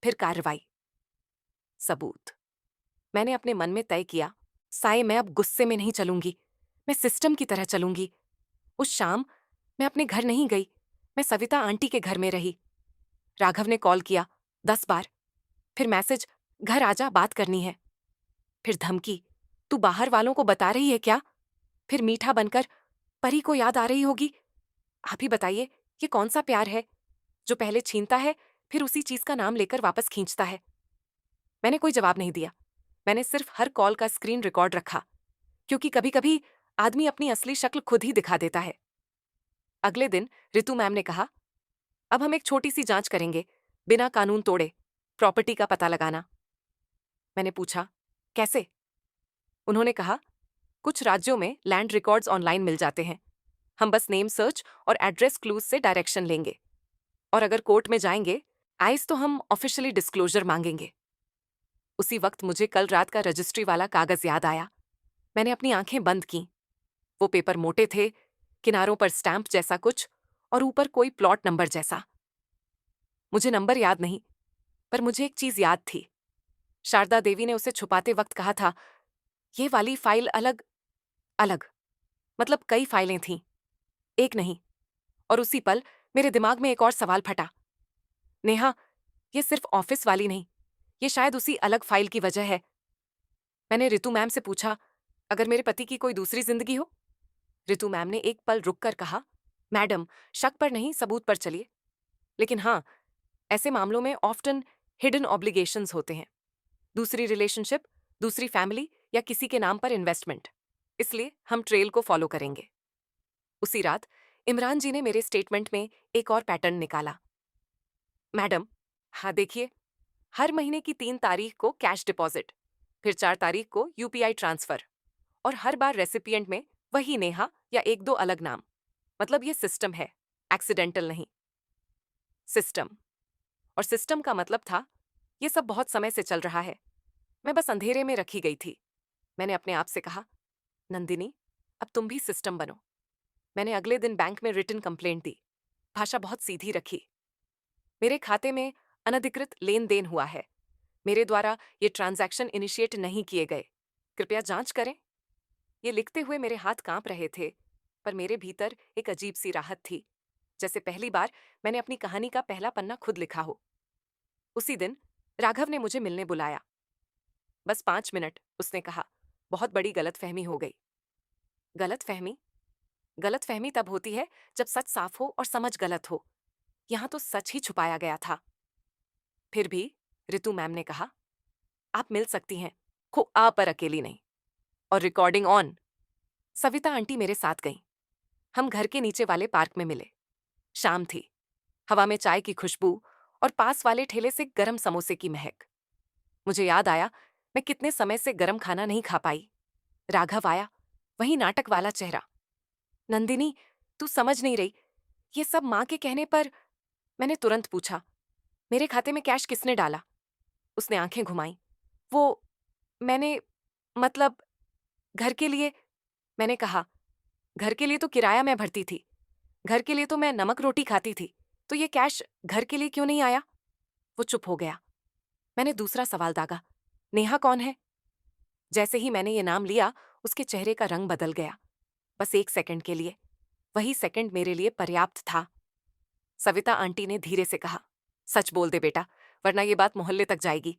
फिर कार्रवाई। सबूत। मैंने अपने मन में तय किया, साए, मैं अब गुस्से में नहीं चलूंगी, मैं सिस्टम की तरह चलूंगी। उस शाम मैं अपने घर नहीं गई, मैं सविता आंटी के घर में रही। राघव ने कॉल किया 10 बार, फिर मैसेज, घर आजा बात करनी है। फिर धमकी, तू बाहर वालों को बता रही है क्या? फिर मीठा बनकर, परी को याद आ रही होगी। आप ही बताइए, ये कौन सा प्यार है जो पहले छीनता है फिर उसी चीज का नाम लेकर वापस खींचता है? मैंने कोई जवाब नहीं दिया। मैंने सिर्फ हर कॉल का स्क्रीन रिकॉर्ड रखा, क्योंकि कभी कभी आदमी अपनी असली शक्ल खुद ही दिखा देता है। अगले दिन रितु मैम ने कहा, अब हम एक छोटी सी जांच करेंगे, बिना कानून तोड़े, प्रॉपर्टी का पता लगाना। मैंने पूछा, कैसे? उन्होंने कहा, कुछ राज्यों में लैंड रिकॉर्ड्स ऑनलाइन मिल जाते हैं। हम बस नेम सर्च और एड्रेस क्लूज से डायरेक्शन लेंगे, और अगर कोर्ट में जाएंगे आइस तो हम ऑफिशियली डिस्क्लोजर मांगेंगे। उसी वक्त मुझे कल रात का रजिस्ट्री वाला कागज याद आया। मैंने अपनी आंखें बंद की। वो पेपर मोटे थे, किनारों पर स्टैंप जैसा कुछ, और ऊपर कोई प्लॉट नंबर जैसा। मुझे नंबर याद नहीं, पर मुझे एक चीज याद थी। शारदा देवी ने उसे छुपाते वक्त कहा था, ये वाली फाइल अलग अलग, मतलब कई फाइलें थीं, एक नहीं। और उसी पल मेरे दिमाग में एक और सवाल फटा, नेहा, ये सिर्फ ऑफिस वाली नहीं, ये शायद उसी अलग फाइल की वजह है। मैंने रितु मैम से पूछा, अगर मेरे पति की कोई दूसरी जिंदगी हो? रितु मैम ने एक पल रुककर कहा, मैडम, शक पर नहीं, सबूत पर चलिए। लेकिन हाँ, ऐसे मामलों में ऑफ्टन हिडन ऑब्लिगेशंस होते हैं, दूसरी रिलेशनशिप, दूसरी फैमिली या किसी के नाम पर इन्वेस्टमेंट। इसलिए हम ट्रेल को फॉलो करेंगे। उसी रात इमरान जी ने मेरे स्टेटमेंट में एक और पैटर्न निकाला। मैडम, हाँ देखिए, हर महीने की 3 तारीख को कैश डिपॉजिट, फिर 4 तारीख को यूपीआई ट्रांसफर, और हर बार रेसिपिएंट में वही नेहा या एक दो अलग नाम। मतलब ये सिस्टम है, एक्सीडेंटल नहीं। सिस्टम। और सिस्टम का मतलब था, ये सब बहुत समय से चल रहा है, मैं बस अंधेरे में रखी गई थी। मैंने अपने आप से कहा, नंदिनी, अब तुम भी सिस्टम बनो। मैंने अगले दिन बैंक में रिटन कंप्लेंट दी। भाषा बहुत सीधी रखी। मेरे खाते में अनधिकृत लेन देन हुआ है, मेरे द्वारा ये ट्रांजैक्शन इनिशिएट नहीं किए गए, कृपया जांच करें। ये लिखते हुए मेरे हाथ कांप रहे थे, पर मेरे भीतर एक अजीब सी राहत थी, जैसे पहली बार मैंने अपनी कहानी का पहला पन्ना खुद लिखा हो। उसी दिन राघव ने मुझे मिलने बुलाया। बस 5 मिनट, उसने कहा, बहुत बड़ी गलतफहमी हो गई। गलतफहमी? गलतफहमी तब होती है जब सच साफ हो और समझ गलत हो। यहां तो सच ही छुपाया गया था। फिर भी, रितु मैम ने कहा, आप मिल सकती हैं, खो आ पर अकेली नहीं। और रिकॉर्डिंग ऑन। सविता आंटी मेरे साथ गईं। हम घर के नीचे वाले पार्क में मिले। शाम थी, हवा में चाय की खुशबू और पास वाले ठेले से गरम समोसे की महक। मुझे याद आया, मैं कितने समय से गरम खाना नहीं खा पाई। राघव आया, वही नाटक वाला चेहरा। नंदिनी, तू समझ नहीं रही, ये सब माँ के कहने पर। मैंने तुरंत पूछा, मेरे खाते में कैश किसने डाला? उसने आंखें घुमाई। वो, मैंने, मतलब, घर के लिए। मैंने कहा, घर के लिए तो किराया मैं भरती थी, घर के लिए तो मैं नमक रोटी खाती थी, तो ये कैश घर के लिए क्यों नहीं आया? वो चुप हो गया। मैंने दूसरा सवाल दागा, नेहा कौन है? जैसे ही मैंने ये नाम लिया, उसके चेहरे का रंग बदल गया। बस 1 सेकंड के लिए। वही सेकंड मेरे लिए पर्याप्त था। सविता आंटी ने धीरे से कहा, सच बोल दे बेटा, वरना ये बात मोहल्ले तक जाएगी।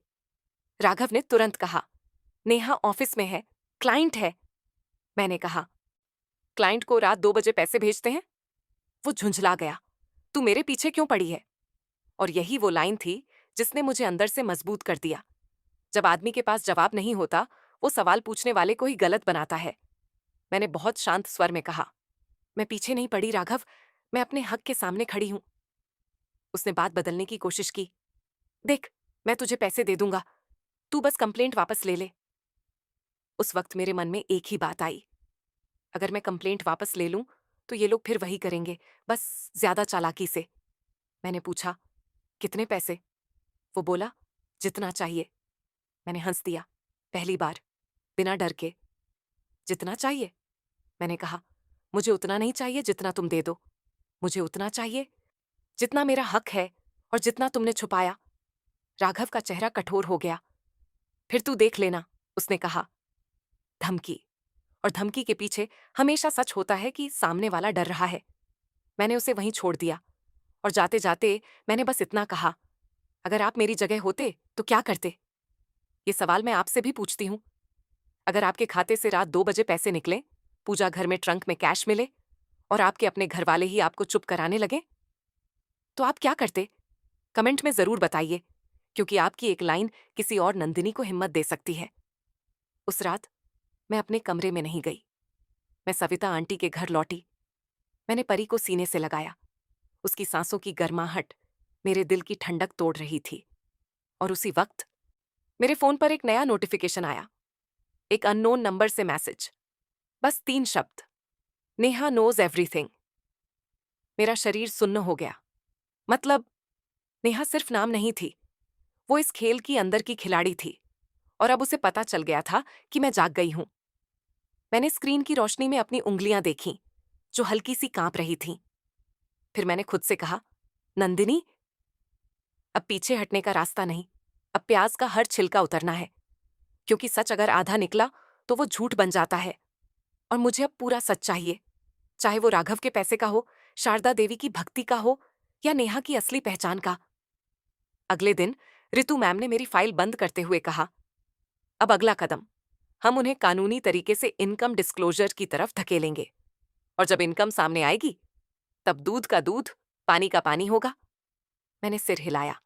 राघव ने तुरंत कहा, नेहा ऑफिस में है, क्लाइंट है। मैंने कहा, क्लाइंट को रात 2 बजे पैसे भेजते हैं? वो झुंझला गया, तू मेरे पीछे क्यों पड़ी है? और यही वो लाइन थी जिसने मुझे अंदर से मजबूत कर दिया। जब आदमी के पास जवाब नहीं होता, वो सवाल पूछने वाले को ही गलत बनाता है। मैंने बहुत शांत स्वर में कहा, मैं पीछे नहीं पड़ी राघव, मैं अपने हक के सामने खड़ी हूं। उसने बात बदलने की कोशिश की, देख, मैं तुझे पैसे दे दूंगा, तू बस कंप्लेंट वापस ले ले। उस वक्त मेरे मन में एक ही बात आई, अगर मैं कंप्लेंट वापस ले लूं तो ये लोग फिर वही करेंगे, बस ज्यादा चालाकी से। मैंने पूछा, कितने पैसे? वो बोला, जितना चाहिए। मैंने हंस दिया, पहली बार, बिना डर के। जितना चाहिए? मैंने कहा, मुझे उतना नहीं चाहिए जितना तुम दे दो, मुझे उतना चाहिए जितना मेरा हक है और जितना तुमने छुपाया। राघव का चेहरा कठोर हो गया। फिर तू देख लेना, उसने कहा। धमकी। और धमकी के पीछे हमेशा सच होता है कि सामने वाला डर रहा है। मैंने उसे वहीं छोड़ दिया और जाते जाते मैंने बस इतना कहा, अगर आप मेरी जगह होते तो क्या करते? ये सवाल मैं आपसे भी पूछती हूँ। अगर आपके खाते से रात 2 बजे पैसे निकले, पूजा घर में ट्रंक में कैश मिले और आपके अपने घर वाले ही आपको चुप कराने लगे, तो आप क्या करते? कमेंट में जरूर बताइए, क्योंकि आपकी एक लाइन किसी और नंदिनी को हिम्मत दे सकती है। उस रात मैं अपने कमरे में नहीं गई। मैं सविता आंटी के घर लौटी। मैंने परी को सीने से लगाया। उसकी सांसों की गर्माहट मेरे दिल की ठंडक तोड़ रही थी। और उसी वक्त मेरे फोन पर एक नया नोटिफिकेशन आया। एक अननोन नंबर से मैसेज। बस 3 शब्द, नेहा नोज एवरीथिंग। मेरा शरीर सुन्न हो गया। मतलब नेहा सिर्फ नाम नहीं थी, वो इस खेल की अंदर की खिलाड़ी थी। और अब उसे पता चल गया था कि मैं जाग गई हूं। मैंने स्क्रीन की रोशनी में अपनी उंगलियां देखीं, जो हल्की सी कांप रही थीं। फिर मैंने खुद से कहा, नंदिनी, अब पीछे हटने का रास्ता नहीं। अब प्याज का हर छिलका उतरना है, क्योंकि सच अगर आधा निकला तो वो झूठ बन जाता है। और मुझे अब पूरा सच चाहिए, चाहे वो राघव के पैसे का हो, शारदा देवी की भक्ति का हो, या नेहा की असली पहचान का। अगले दिन रितु मैम ने मेरी फाइल बंद करते हुए कहा, अब अगला कदम, हम उन्हें कानूनी तरीके से इनकम डिस्क्लोजर की तरफ धकेलेंगे। और जब इनकम सामने आएगी, तब दूध का दूध, पानी का पानी होगा। मैंने सिर हिलाया।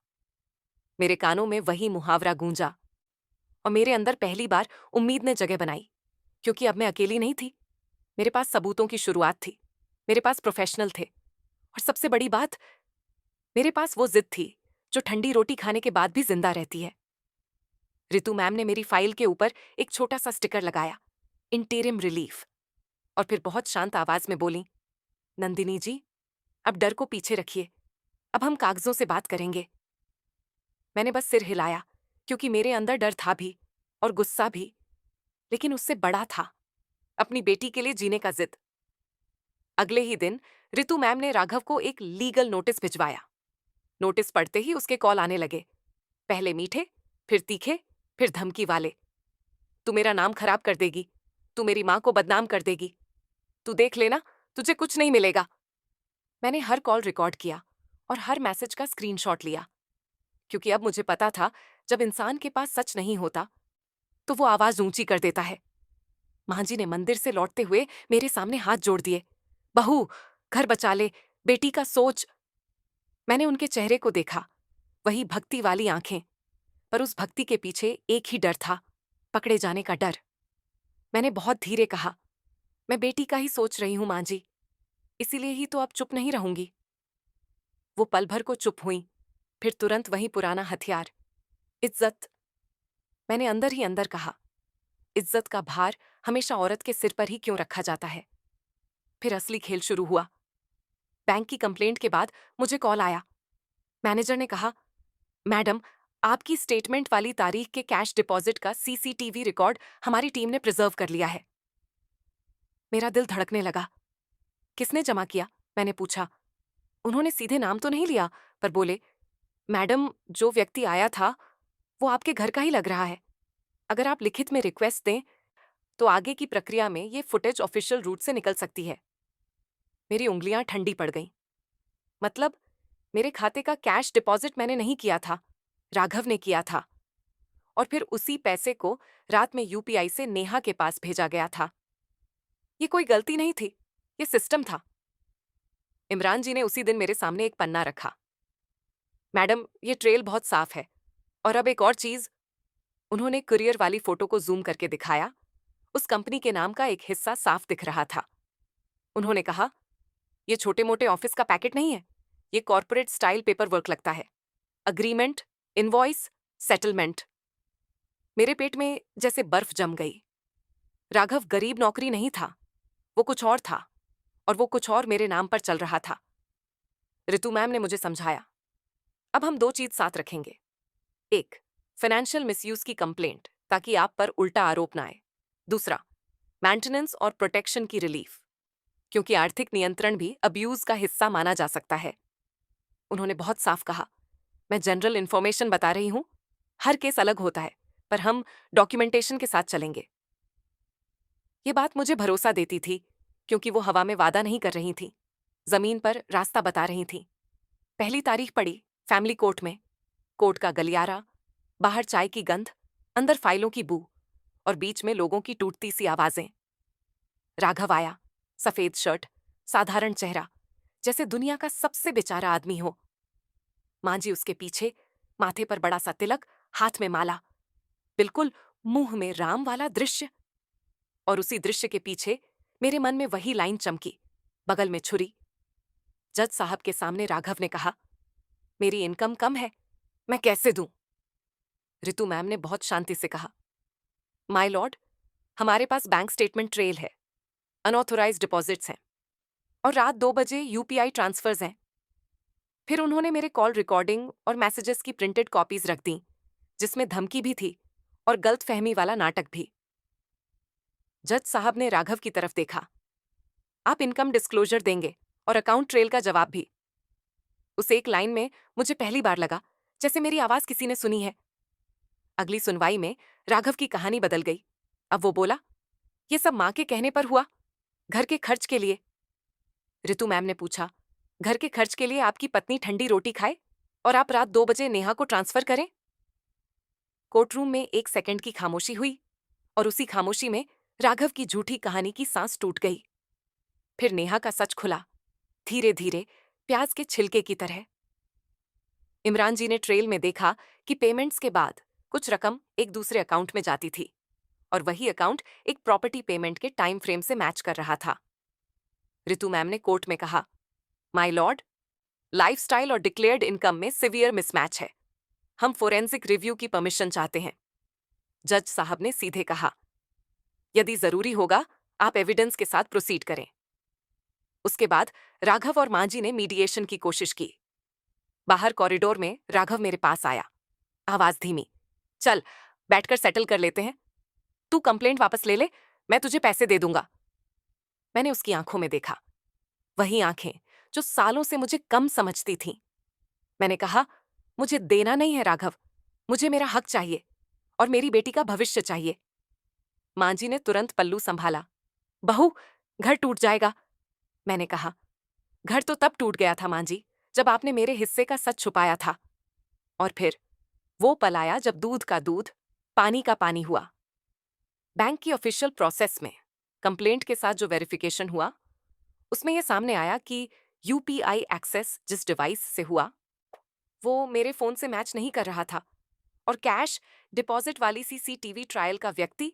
मेरे कानों में वही मुहावरा गूंजा और मेरे अंदर पहली बार उम्मीद ने जगह बनाई, क्योंकि अब मैं अकेली नहीं थी। मेरे पास सबूतों की शुरुआत थी, मेरे पास प्रोफेशनल थे, और सबसे बड़ी बात, मेरे पास वो जिद थी जो ठंडी रोटी खाने के बाद भी जिंदा रहती है। रितु मैम ने मेरी फाइल के ऊपर एक छोटा सा स्टिकर लगाया, इंटीरिम रिलीफ, और फिर बहुत शांत आवाज में बोली, नंदिनी जी, अब डर को पीछे रखिए, अब हम कागजों से बात करेंगे। मैंने बस सिर हिलाया, क्योंकि मेरे अंदर डर था भी और गुस्सा भी, लेकिन उससे बड़ा था अपनी बेटी के लिए जीने का जिद। अगले ही दिन रितु मैम ने राघव को एक लीगल नोटिस भिजवाया। नोटिस पढ़ते ही उसके कॉल आने लगे, पहले मीठे, फिर तीखे, फिर धमकी वाले। तू मेरा नाम खराब कर देगी, तू मेरी मां को बदनाम कर देगी, तू देख लेना, तुझे कुछ नहीं मिलेगा। मैंने हर कॉल रिकॉर्ड किया और हर मैसेज का स्क्रीनशॉट लिया, क्योंकि अब मुझे पता था, जब इंसान के पास सच नहीं होता तो वो आवाज ऊंची कर देता है। मां जी ने मंदिर से लौटते हुए मेरे सामने हाथ जोड़ दिए, बहू, घर बचा ले, बेटी का सोच। मैंने उनके चेहरे को देखा, वही भक्ति वाली आंखें, पर उस भक्ति के पीछे एक ही डर था, पकड़े जाने का डर। मैंने बहुत धीरे कहा, मैं बेटी का ही सोच रही हूं मां जी, इसीलिए ही तो अब चुप नहीं रहूंगी। वो पल भर को चुप हुई, फिर तुरंत वही पुराना हथियार, इज्जत। मैंने अंदर ही अंदर कहा, इज्जत का भार हमेशा औरत के सिर पर ही क्यों रखा जाता है। फिर असली खेल शुरू हुआ। बैंक की कंप्लेंट के बाद मुझे कॉल आया। मैनेजर ने कहा, मैडम, आपकी स्टेटमेंट वाली तारीख के कैश डिपॉजिट का सीसीटीवी रिकॉर्ड हमारी टीम ने प्रिजर्व कर लिया है। मेरा दिल धड़कने लगा। किसने जमा किया? मैंने पूछा। उन्होंने सीधे नाम तो नहीं लिया, पर बोले, मैडम, जो व्यक्ति आया था वो आपके घर का ही लग रहा है। अगर आप लिखित में रिक्वेस्ट दें तो आगे की प्रक्रिया में ये फुटेज ऑफिशियल रूट से निकल सकती है। मेरी उंगलियां ठंडी पड़ गईं। मतलब मेरे खाते का कैश डिपॉजिट मैंने नहीं किया था, राघव ने किया था। और फिर उसी पैसे को रात में यूपीआई से नेहा के पास भेजा गया था। ये कोई गलती नहीं थी, ये सिस्टम था। इमरान जी ने उसी दिन मेरे सामने एक पन्ना रखा। मैडम, ये ट्रेल बहुत साफ है। और अब एक और चीज, उन्होंने कुरियर वाली फोटो को जूम करके दिखाया। उस कंपनी के नाम का एक हिस्सा साफ दिख रहा था। उन्होंने कहा, ये छोटे मोटे ऑफिस का पैकेट नहीं है, ये कॉर्पोरेट स्टाइल पेपर वर्क लगता है। Agreement, invoice, settlement. मेरे पेट में जैसे बर्फ जम गई। राघव गरीब नौकरी नहीं था, वो कुछ और था, और वो कुछ और मेरे नाम पर चल रहा था। रितु मैम ने मुझे समझाया, अब हम 2 चीज साथ रखेंगे। एक, फाइनेंशियल मिसयूज की कंप्लेंट, ताकि आप पर उल्टा आरोप ना आए। दूसरा, मेंटेनेंस और प्रोटेक्शन की रिलीफ, क्योंकि आर्थिक नियंत्रण भी अब्यूज का हिस्सा माना जा सकता है। उन्होंने बहुत साफ कहा, मैं जनरल इन्फॉर्मेशन बता रही हूं, हर केस अलग होता है, पर हम डॉक्यूमेंटेशन के साथ चलेंगे। ये बात मुझे भरोसा देती थी, क्योंकि वो हवा में वादा नहीं कर रही थी, जमीन पर रास्ता बता रही थी। पहली तारीख पड़ी, फैमिली कोर्ट में। कोर्ट का गलियारा, बाहर चाय की गंध, अंदर फाइलों की बू, और बीच में लोगों की टूटती सी आवाजें। राघव आया, सफेद शर्ट, साधारण चेहरा, जैसे दुनिया का सबसे बेचारा आदमी हो। मां जी उसके पीछे, माथे पर बड़ा सा तिलक, हाथ में माला, बिल्कुल मुंह में राम वाला दृश्य। और उसी दृश्य के पीछे मेरे मन में वही लाइन चमकी, बगल में छुरी। जज साहब के सामने राघव ने कहा, मेरी इनकम कम है, मैं कैसे दूं? रितु मैम ने बहुत शांति से कहा, माय लॉर्ड, हमारे पास बैंक स्टेटमेंट ट्रेल है, अनऑथोराइज्ड डिपॉजिट्स हैं, और रात 2 बजे यूपीआई ट्रांसफर्स हैं। फिर उन्होंने मेरे कॉल रिकॉर्डिंग और मैसेजेस की प्रिंटेड कॉपीज रख दी, जिसमें धमकी भी थी और गलतफहमी वाला नाटक भी। जज साहब ने राघव की तरफ देखा, आप इनकम डिस्क्लोजर देंगे और अकाउंट ट्रेल का जवाब भी। उस एक लाइन में मुझे पहली बार लगा जैसे मेरी आवाज किसी ने सुनी है। अगली सुनवाई में राघव की कहानी बदल गई। अब वो बोला, ये सब मां के कहने पर हुआ, घर के खर्च के लिए। रितु मैम ने पूछा, घर के खर्च के लिए आपकी पत्नी ठंडी रोटी खाए और आप रात 2 बजे नेहा को ट्रांसफर करें? कोर्टरूम में 1 सेकंड की खामोशी हुई, और उसी खामोशी में राघव की झूठी कहानी की सांस टूट गई। फिर नेहा का सच खुला, धीरे धीरे, प्याज के छिलके की तरह। इमरान जी ने ट्रेल में देखा कि पेमेंट्स के बाद कुछ रकम एक दूसरे अकाउंट में जाती थी, और वही अकाउंट एक प्रॉपर्टी पेमेंट के टाइम फ्रेम से मैच कर रहा था। रितु मैम ने कोर्ट में कहा, माय लॉर्ड, लाइफस्टाइल और डिक्लेयर्ड इनकम में सिवियर मिसमैच है। हम फोरेंसिक रिव्यू की परमिशन चाहते हैं। जज साहब ने सीधे कहा, यदि जरूरी होगा आप एविडेंस के साथ प्रोसीड करें। उसके बाद राघव और मांझी ने मीडिएशन की कोशिश की। बाहर कॉरिडोर में राघव मेरे पास आया, आवाज धीमी, चल बैठकर सेटल कर लेते हैं। तू कंप्लेंट वापस ले ले, मैं तुझे पैसे दे दूंगा। मैंने उसकी आंखों में देखा, वही आंखें जो सालों से मुझे कम समझती थीं। मैंने कहा, मुझे देना नहीं है राघव, मुझे मेरा हक चाहिए और मेरी बेटी का भविष्य चाहिए। मांझी ने तुरंत पल्लू संभाला। बहू, घर टूट जाएगा। मैंने कहा, घर तो तब टूट गया था मांझी, जब आपने मेरे हिस्से का सच छुपाया था। और फिर वो पल आया जब दूध का दूध, पानी का पानी हुआ। बैंक की ऑफिशियल प्रोसेस में कंप्लेंट के साथ जो वेरिफिकेशन हुआ, उसमें यह सामने आया कि यूपीआई एक्सेस जिस डिवाइस से हुआ, वो मेरे फोन से मैच नहीं कर रहा था, और कैश डिपॉजिट वाली सीसीटीवी ट्रायल का व्यक्ति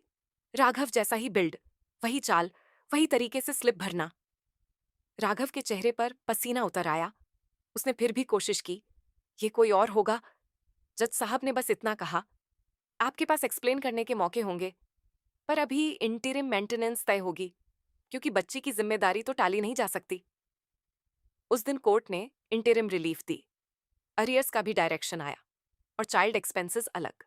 राघव जैसा ही बिल्ड, वही चाल, वही तरीके से स्लिप भरना। राघव के चेहरे पर पसीना उतर आया। उसने फिर भी कोशिश की, ये कोई और होगा। जज साहब ने बस इतना कहा, आपके पास एक्सप्लेन करने के मौके होंगे, पर अभी इंटीरिम मेंटेनेंस तय होगी, क्योंकि बच्ची की जिम्मेदारी तो टाली नहीं जा सकती। उस दिन कोर्ट ने इंटीरिम रिलीफ दी, अरियर्स का भी डायरेक्शन आया, और चाइल्ड एक्सपेंसेस अलग।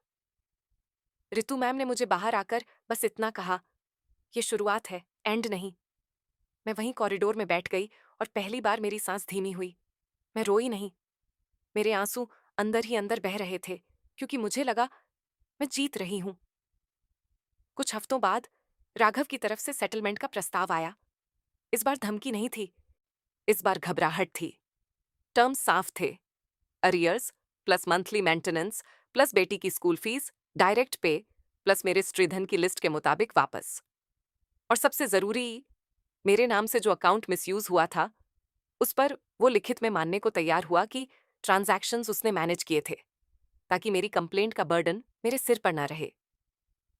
रितु मैम ने मुझे बाहर आकर बस इतना कहा, ये शुरुआत है, एंड नहीं। मैं वहीं कॉरिडोर में बैठ गई, और पहली बार मेरी सांस धीमी हुई। मैं रोई नहीं, मेरे आंसू अंदर ही अंदर बह रहे थे, क्योंकि मुझे लगा मैं जीत रही हूं। कुछ हफ्तों बाद राघव की तरफ से सेटलमेंट का प्रस्ताव आया। इस बार धमकी नहीं थी, इस बार घबराहट थी। टर्म्स साफ थे, arrears plus monthly maintenance plus बेटी की स्कूल फीस, डायरेक्ट पे प्लस मेरे स्त्रीधन की लिस्ट के मुताबिक वापस। और सबसे जरूरी, मेरे नाम से जो अकाउंट मिसयूज हुआ था, उस पर वो लिखित में मानने को तैयार हुआ कि ट्रांजैक्शंस उसने मैनेज किए थे, ताकि मेरी कंप्लेंट का बर्डन मेरे सिर पर ना रहे।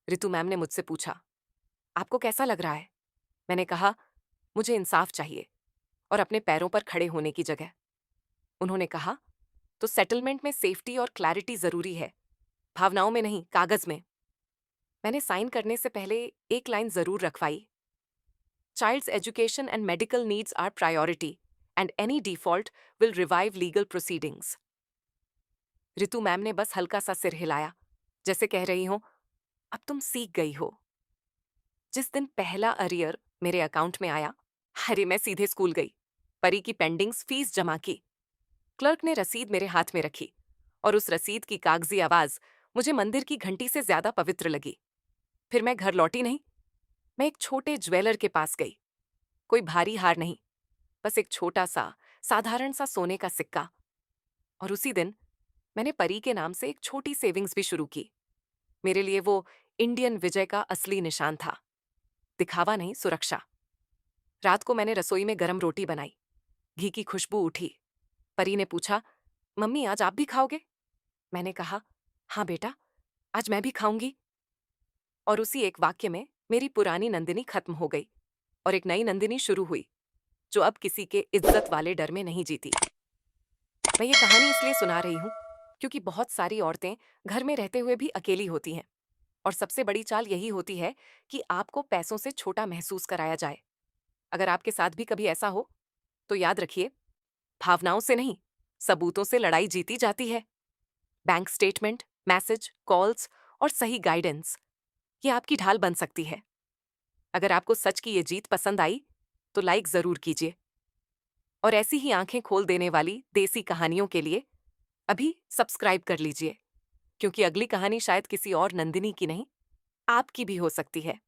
रितु मैम ने मुझसे पूछा, आपको कैसा लग रहा है? मैंने कहा, मुझे इंसाफ चाहिए और अपने पैरों पर खड़े होने की जगह। उन्होंने कहा, तो सेटलमेंट में सेफ्टी और क्लैरिटी जरूरी है, भावनाओं में नहीं, कागज में। मैंने साइन करने से पहले एक लाइन जरूर रखवाई, child's education and medical needs are priority and any default will revive legal proceedings. Ritu ma'am ने बस हल्का सा सिर हिलाया, जैसे कह रही हो, अब तुम सीख गई हो। जिस दिन पहला अरियर मेरे अकाउंट में आया, अरे मैं सीधे स्कूल गई, परी की पेंडिंग्स फीस जमा की। क्लर्क ने रसीद मेरे हाथ में रखी, और उस रसीद की कागजी आवाज मुझे मंदिर की घंटी से ज्यादा पवित्र लगी। फिर मैं घर लौटी नहीं, मैं एक छोटे ज्वेलर के पास गई। कोई भारी हार नहीं, बस एक छोटा सा साधारण सा सोने का सिक्का। और उसी दिन मैंने परी के नाम से एक छोटी सेविंग्स भी शुरू की। मेरे लिए वो इंडियन विजय का असली निशान था। दिखावा नहीं, सुरक्षा। रात को मैंने रसोई में गरम रोटी बनाई। घी की खुशबू उठी। परी ने पूछा, मम्मी आज आप भी खाओगे? मैंने कहा, हाँ बेटा, आज मैं भी खाऊंगी। और उसी एक वाक्य में मेरी पुरानी नंदिनी खत्म हो गई और एक नई नंदिनी शुरू हुई, जो अब किसी के इज्जत वाले डर में नहीं जीती। मैं ये कहानी इसलिए सुना रही हूँ क्योंकि बहुत सारी औरतें घर में रहते हुए भी अकेली होती हैं, और सबसे बड़ी चाल यही होती है कि आपको पैसों से छोटा महसूस कराया जाए। अगर आपके साथ भी कभी ऐसा हो, तो याद रखिए, भावनाओं से नहीं, सबूतों से लड़ाई जीती जाती है। बैंक स्टेटमेंट, मैसेज, कॉल्स और सही गाइडेंस, ये आपकी ढाल बन सकती है। अगर आपको सच की ये जीत पसंद आई, तो लाइक जरूर कीजिए। और ऐसी ही आंखें खोल देने वाली देसी कहानियों के लिए अभी सब्सक्राइब कर लीजिए, क्योंकि अगली कहानी शायद किसी और नंदिनी की नहीं, आपकी भी हो सकती है।